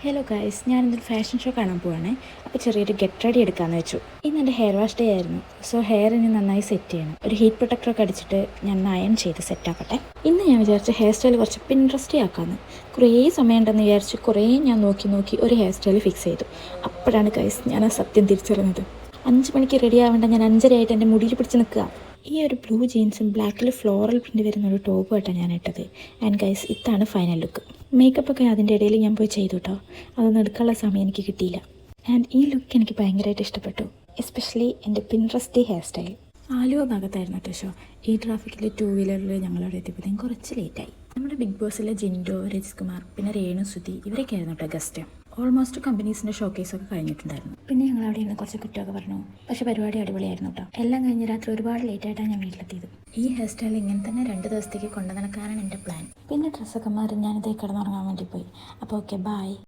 Hello guys, ഞാനിന്നൊരു fashion show കാണാൻ പോവാണേ. അപ്പോൾ ചെറിയൊരു ഗെറ്റ് റെഡി എടുക്കാമെന്ന് വെച്ചു. ഇന്ന് എൻ്റെ ഹെയർ വാഷ് ഡേ ആയിരുന്നു. സോ ഹെയർ ഇനി നന്നായി സെറ്റ് ചെയ്യണം. ഒരു ഹീറ്റ് പ്രൊട്ടക്ടറൊക്കെ അടിച്ചിട്ട് ഞാൻ അയൺ ചെയ്ത് സെറ്റാക്കട്ടെ. ഇന്ന് ഞാൻ വിചാരിച്ചു ഹെയർ സ്റ്റൈൽ കുറച്ച് പിൻട്രസ്റ്റി ആക്കാമെന്ന്. കുറേ സമയമുണ്ടെന്ന് വിചാരിച്ച് കുറേ ഞാൻ നോക്കി ഒരു ഹെയർ സ്റ്റൈൽ ഫിക്സ് ചെയ്തു. അപ്പോഴാണ് ഗൈസ് ഞാൻ ആ സത്യം തിരിച്ചറിഞ്ഞത്. 5 മണിക്ക് റെഡി ആവേണ്ട ഞാൻ 5:30 ആയിട്ട് എൻ്റെ മുടിയിൽ പിടിച്ച് നിൽക്കുക. ഈ ഒരു ബ്ലൂ ജീൻസും ബ്ലാക്കിൽ ഫ്ലോറൽ പ്രിൻ്റ് വരുന്ന ഒരു ടോപ്പ് ആയിട്ടാണ് ഞാൻ ഇട്ടത്. ആൻഡ് ഗൈസ്, ഇതാണ് ഫൈനൽ ലുക്ക്. മേക്കപ്പ് ഒക്കെ അതിൻ്റെ ഇടയിൽ ഞാൻ പോയി ചെയ്തു കേട്ടോ. അതൊന്നും എടുക്കാനുള്ള സമയം എനിക്ക് കിട്ടിയില്ല. ആൻഡ് ഈ ലുക്ക് എനിക്ക് ഭയങ്കരമായിട്ട് ഇഷ്ടപ്പെട്ടു. എസ്പെഷ്യലി എൻ്റെ പിൻട്രസ്റ്റി ഹെയർ സ്റ്റൈൽ. ആലുവ ഭാഗത്തായിരുന്നു കേട്ടോ ഷോ. ഈ ട്രാഫിക്കിൽ 2 വീലറിൽ ഞങ്ങളവിടെ എത്തിയപ്പോഴത്തേക്കും കുറച്ച് ലേറ്റായി. നമ്മുടെ ബിഗ് ബോസിലെ ജിൻഡോ, രജികുമാർ, പിന്നെ രേണു സുധി ഇവരൊക്കെ ആയിരുന്നു കേട്ടോ ഗസ്റ്റ്. ഓൾമോസ്റ്റ് കമ്പനീസിൻ്റെ ഷോക്കേസൊക്കെ കഴിഞ്ഞിട്ടുണ്ടായിരുന്നു. പിന്നെ ഞങ്ങൾ അവിടെ ഇരുന്ന് കുറച്ച് കുറ്റമൊക്കെ പറഞ്ഞു. പക്ഷേ പരിപാടി അടിപൊളിയായിരുന്നു കേട്ടോ. എല്ലാം കഴിഞ്ഞ് രാത്രി ഒരുപാട് ലേറ്റായിട്ടാണ് ഞാൻ വീട്ടിലെത്തിയത്. ഈ ഹെയർ സ്റ്റൈൽ ഇങ്ങനെ തന്നെ 2 ദിവസത്തേക്ക് കൊണ്ടു നടക്കാനാണ് എൻ്റെ പ്ലാൻ. പിന്നെ ഡ്രസ്സൊക്കെ മാറി ഞാനിതേ കിടന്നുറങ്ങാൻ വേണ്ടി പോയി. അപ്പോൾ ഓക്കെ, ബൈ.